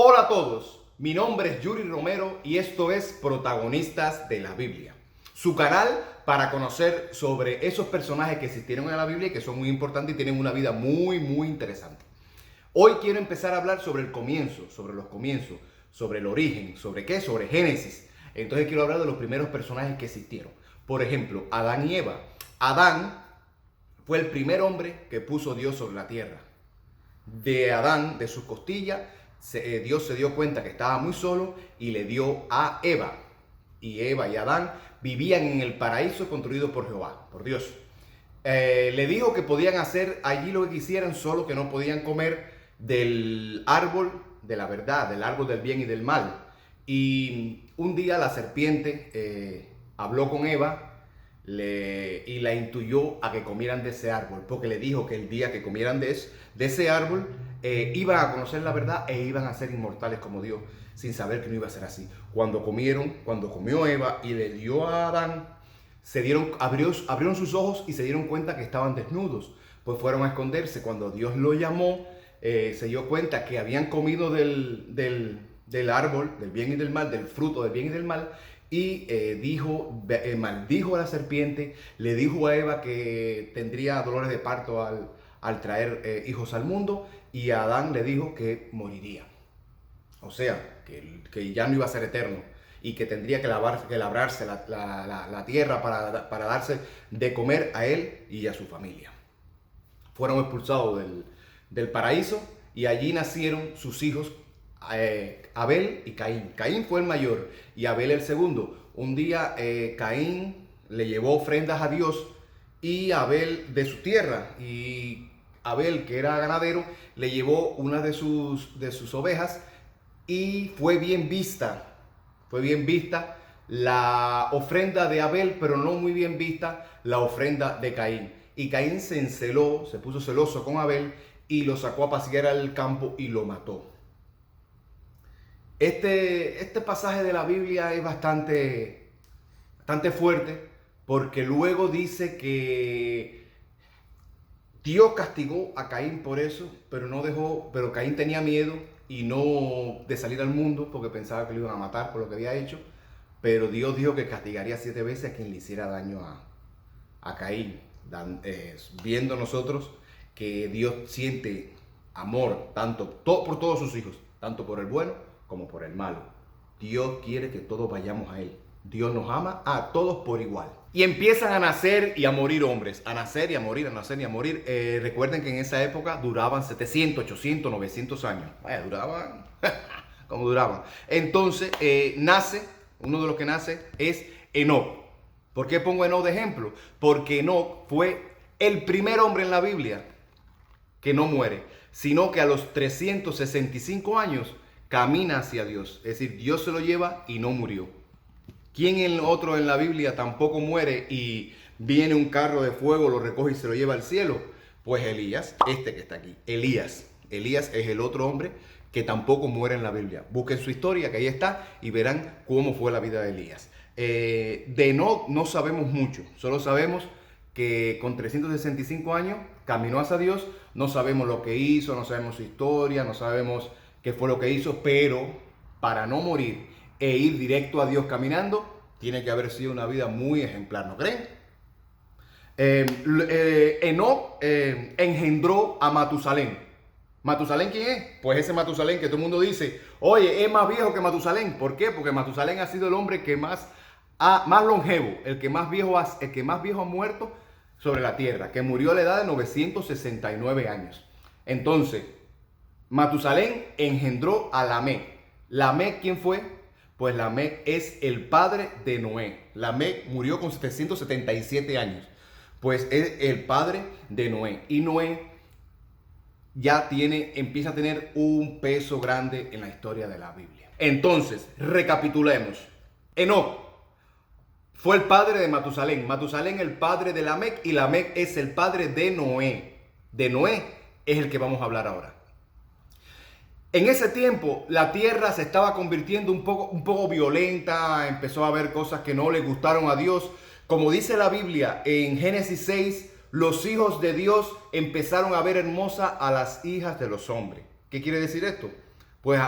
Hola a todos, mi nombre es Yuri Romero y esto es Protagonistas de la Biblia, su canal para conocer sobre esos personajes que existieron en la Biblia y que son muy importantes y tienen una vida muy interesante. Hoy quiero empezar a hablar sobre el comienzo, sobre los comienzos, sobre el origen, ¿sobre qué? Sobre Génesis. Entonces quiero hablar de los primeros personajes que existieron. Por ejemplo, Adán y Eva. Adán fue el primer hombre que puso Dios sobre la tierra. De Adán, de sus costillas, Dios se dio cuenta que estaba muy solo y le dio a Eva. Y Eva y Adán vivían en el paraíso construido por Jehová, por Dios. Le dijo que podían hacer allí lo que quisieran, solo que no podían comer del árbol de la verdad, del árbol del bien y del mal. Y un día la serpiente habló con Eva y la intuyó a que comieran de ese árbol, porque le dijo que el día que comieran de ese árbol iban a conocer la verdad e iban a ser inmortales como Dios, sin saber que no iba a ser así. Cuando comió Eva y le dio a Adán, abrieron sus ojos y se dieron cuenta que estaban desnudos, pues fueron a esconderse. Cuando Dios lo llamó, se dio cuenta que habían comido del árbol del bien y del mal, del fruto del bien y del mal, y maldijo a la serpiente, le dijo a Eva que tendría dolores de parto al traer hijos al mundo, y a Adán le dijo que moriría. O sea, que ya no iba a ser eterno y que tendría que labrarse la tierra para darse de comer a él y a su familia. Fueron expulsados del paraíso y allí nacieron sus hijos Abel y Caín. Caín fue el mayor y Abel el segundo. Un día Caín le llevó ofrendas a Dios y Abel de su tierra, y Abel, que era ganadero, le llevó una de sus ovejas, y fue bien vista la ofrenda de Abel, pero no muy bien vista la ofrenda de Caín. Y Caín se enceló, se puso celoso con Abel y lo sacó a pasear al campo y lo mató. Este pasaje de la Biblia es bastante fuerte, porque luego dice que Dios castigó a Caín por eso, pero Caín tenía miedo y no de salir al mundo porque pensaba que lo iban a matar por lo que había hecho. Pero Dios dijo que castigaría 7 veces a quien le hiciera daño a Caín, viendo nosotros que Dios siente amor por todos sus hijos, tanto por el bueno como por el malo. Dios quiere que todos vayamos a Él. Dios nos ama a todos por igual. Y empiezan a nacer y a morir hombres, a nacer y a morir, a nacer y a morir. Recuerden que en esa época duraban 700, 800, 900 años. Vaya, duraban como duraban. Entonces uno de los que nace es Enoc. ¿Por qué pongo Enoc de ejemplo? Porque Enoc fue el primer hombre en la Biblia que no muere, sino que a los 365 años camina hacia Dios. Es decir, Dios se lo lleva y no murió. ¿Quién otro en la Biblia tampoco muere y viene un carro de fuego, lo recoge y se lo lleva al cielo? Pues Elías, este que está aquí. Elías es el otro hombre que tampoco muere en la Biblia. Busquen su historia, que ahí está, y verán cómo fue la vida de Elías. De Enoc no sabemos mucho, solo sabemos que con 365 años caminó hacia Dios. No sabemos lo que hizo, no sabemos su historia, no sabemos qué fue lo que hizo, pero para no morir e ir directo a Dios caminando, tiene que haber sido una vida muy ejemplar, ¿no creen? Enoc engendró a Matusalén. ¿Matusalén quién es? Pues ese Matusalén que todo el mundo dice, oye, es más viejo que Matusalén. ¿Por qué? Porque Matusalén ha sido el hombre que más longevo, el que más viejo ha muerto sobre la tierra, que murió a la edad de 969 años. Entonces, Matusalén engendró a Lamec. ¿Lamec quién fue? Pues Lamec es el padre de Noé. Lamec murió con 777 años. Pues es el padre de Noé. Y Noé ya empieza a tener un peso grande en la historia de la Biblia. Entonces, recapitulemos. Enoc fue el padre de Matusalén. Matusalén el padre de Lamec, y Lamec es el padre de Noé. De Noé es el que vamos a hablar ahora. En ese tiempo la tierra se estaba convirtiendo un poco violenta, empezó a haber cosas que no le gustaron a Dios. Como dice la Biblia en Génesis 6, los hijos de Dios empezaron a ver hermosa a las hijas de los hombres. ¿Qué quiere decir esto? Pues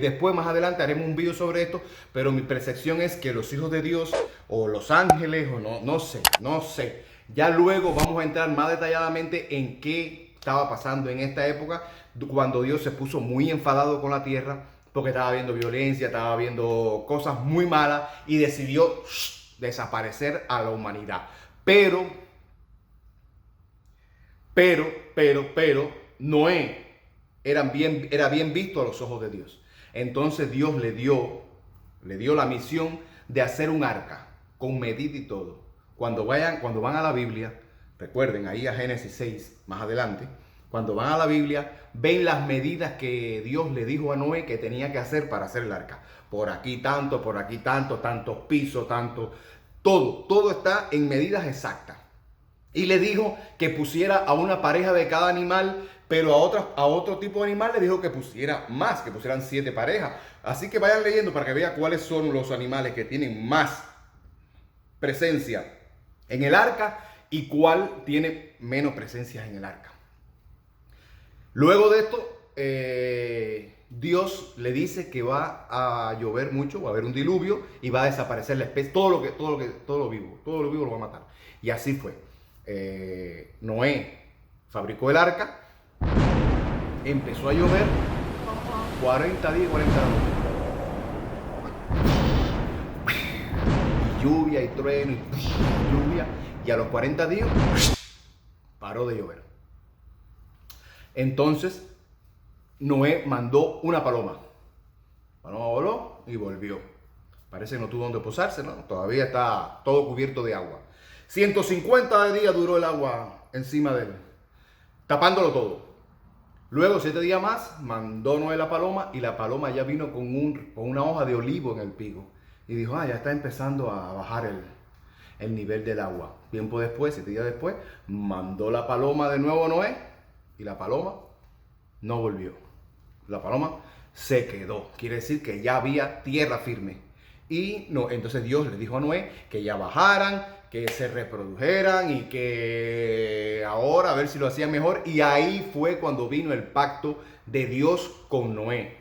después, más adelante, haremos un video sobre esto, pero mi percepción es que los hijos de Dios, o los ángeles, o no sé. Ya luego vamos a entrar más detalladamente en qué estaba pasando en esta época, cuando Dios se puso muy enfadado con la tierra, porque estaba viendo violencia, estaba viendo cosas muy malas, y decidió desaparecer a la humanidad. Pero, Noé era bien visto a los ojos de Dios. Entonces Dios le dio la misión de hacer un arca con medida y todo. Cuando van a la Biblia, recuerden ahí a Génesis 6, más adelante, cuando van a la Biblia, ven las medidas que Dios le dijo a Noé que tenía que hacer para hacer el arca. Por aquí tanto, tantos pisos, todo está en medidas exactas. Y le dijo que pusiera a una pareja de cada animal, pero a otro tipo de animal le dijo que pusiera más, que pusieran 7 parejas. Así que vayan leyendo para que vean cuáles son los animales que tienen más presencia en el arca y cuál tiene menos presencia en el arca. Luego de esto, Dios le dice que va a llover mucho, va a haber un diluvio y va a desaparecer la especie, todo lo vivo lo va a matar. Y así fue. Noé fabricó el arca, empezó a llover 40 días, 40 noches. Lluvia y trueno y lluvia, y a los 40 días paró de llover. Entonces Noé mandó una paloma. La paloma voló y volvió. Parece que no tuvo donde posarse, ¿no? Todavía está todo cubierto de agua. 150 días duró el agua encima de él, tapándolo todo. Luego, 7 días más, mandó Noé la paloma, y la paloma ya vino con una hoja de olivo en el pico. Y dijo, ya está empezando a bajar el nivel del agua. Tiempo después, 7 días después, mandó la paloma de nuevo a Noé, y la paloma no volvió. La paloma se quedó. Quiere decir que ya había tierra firme. Y no, entonces Dios le dijo a Noé que ya bajaran, que se reprodujeran y que ahora a ver si lo hacían mejor. Y ahí fue cuando vino el pacto de Dios con Noé.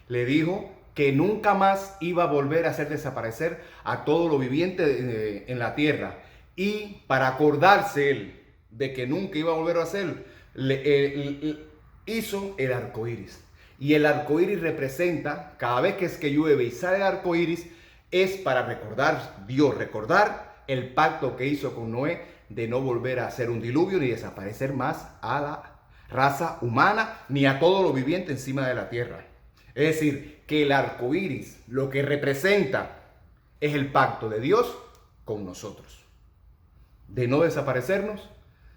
Le dijo que nunca más iba a volver a hacer desaparecer a todo lo viviente en la tierra. Y para acordarse él de que nunca iba a volver a hacer, hizo el arco iris. Y el arco iris representa, cada vez que llueve y sale el arco iris, es para recordar el pacto que hizo con Noé de no volver a hacer un diluvio ni desaparecer más a la raza humana ni a todo lo viviente encima de la tierra. Es decir, que el arco iris lo que representa es el pacto de Dios con nosotros, de no desaparecernos,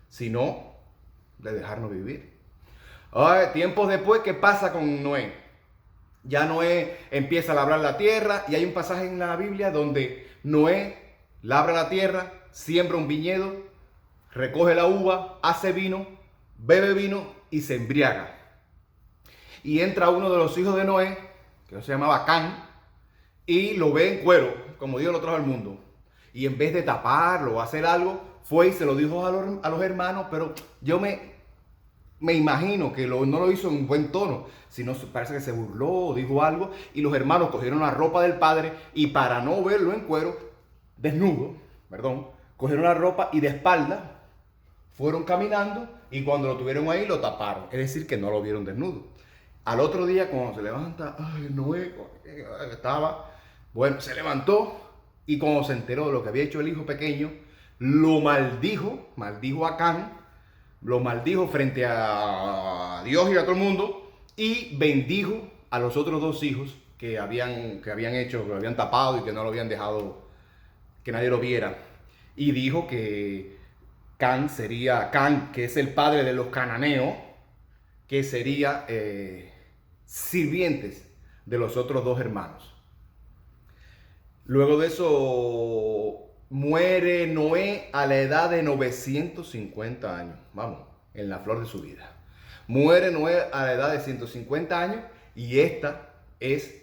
sino de dejarnos vivir. Tiempos después, ¿qué pasa con Noé? Ya Noé empieza a labrar la tierra, y hay un pasaje en la Biblia donde Noé labra la tierra, siembra un viñedo, recoge la uva, hace vino, bebe vino y se embriaga. Y entra uno de los hijos de Noé, que se llamaba Can, y lo ve en cuero, como Dios lo trajo al mundo. Y en vez de taparlo o hacer algo, fue y se lo dijo a los hermanos, pero yo me imagino que no lo hizo en buen tono, sino parece que se burló, dijo algo, y los hermanos cogieron la ropa del padre y para no verlo en cuero, cogieron la ropa y de espalda fueron caminando, y cuando lo tuvieron ahí lo taparon, es decir que no lo vieron desnudo. Al otro día cuando se levanta, Noé se levantó, y cuando se enteró de lo que había hecho el hijo pequeño, lo maldijo a Can, lo maldijo frente a Dios y a todo el mundo, y bendijo a los otros 2 hijos que habían tapado y que no lo habían dejado que nadie lo viera. Y dijo que Can, que es el padre de los cananeos, que sería sirvientes de los otros 2 hermanos. Luego de eso muere Noé a la edad de 950 años. Vamos, en la flor de su vida. Muere Noé a la edad de 150 años, y esta es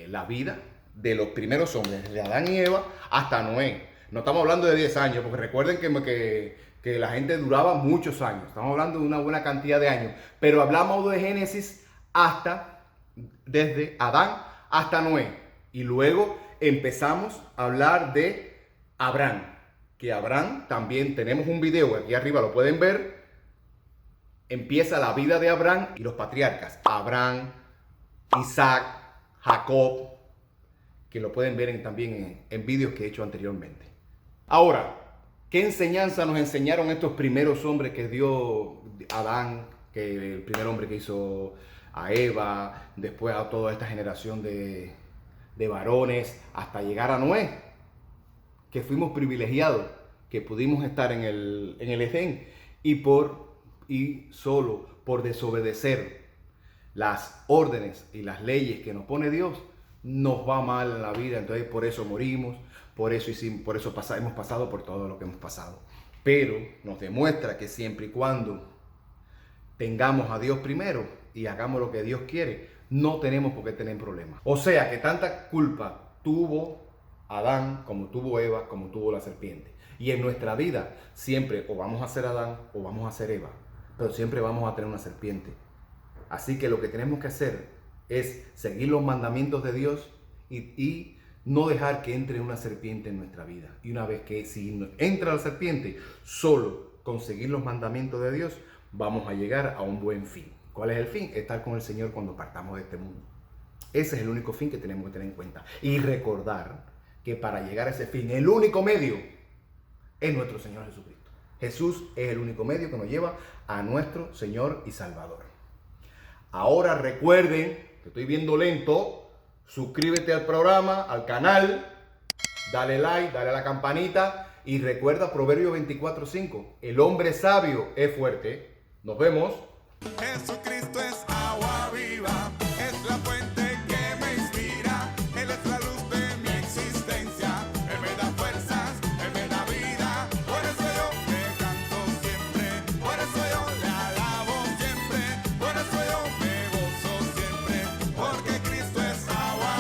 la vida de los primeros hombres, de Adán y Eva hasta Noé. No estamos hablando de 10 años, porque recuerden que la gente duraba muchos años. Estamos hablando de una buena cantidad de años. Pero hablamos de Génesis hasta desde Adán hasta Noé. Y luego empezamos a hablar de Abraham. Que Abraham también tenemos un video, aquí arriba lo pueden ver. Empieza la vida de Abraham y los patriarcas. Abraham, Isaac, Jacob, que lo pueden ver también en vídeos que he hecho anteriormente. Ahora, ¿qué enseñanza nos enseñaron estos primeros hombres que dio Adán, que el primer hombre que hizo a Eva, después a toda esta generación de varones, hasta llegar a Noé? Que fuimos privilegiados, que pudimos estar en el Edén y solo por desobedecer las órdenes y las leyes que nos pone Dios, nos va mal en la vida. Entonces por eso morimos, por eso hemos pasado por todo lo que hemos pasado. Pero nos demuestra que siempre y cuando tengamos a Dios primero y hagamos lo que Dios quiere, no tenemos por qué tener problemas. O sea que tanta culpa tuvo Adán, como tuvo Eva, como tuvo la serpiente. Y en nuestra vida siempre o vamos a ser Adán o vamos a ser Eva, pero siempre vamos a tener una serpiente. Así que lo que tenemos que hacer es seguir los mandamientos de Dios y no dejar que entre una serpiente en nuestra vida. Y una vez que si entra la serpiente, solo con seguir los mandamientos de Dios vamos a llegar a un buen fin. ¿Cuál es el fin? Estar con el Señor cuando partamos de este mundo. Ese es el único fin que tenemos que tener en cuenta. Y recordar que para llegar a ese fin, el único medio es nuestro Señor Jesucristo. Jesús es el único medio que nos lleva a nuestro Señor y Salvador. Ahora recuerden, que estoy viendo lento, suscríbete al programa, al canal, dale like, dale a la campanita y recuerda Proverbio 24:5. El hombre sabio es fuerte. Nos vemos. Jesucristo.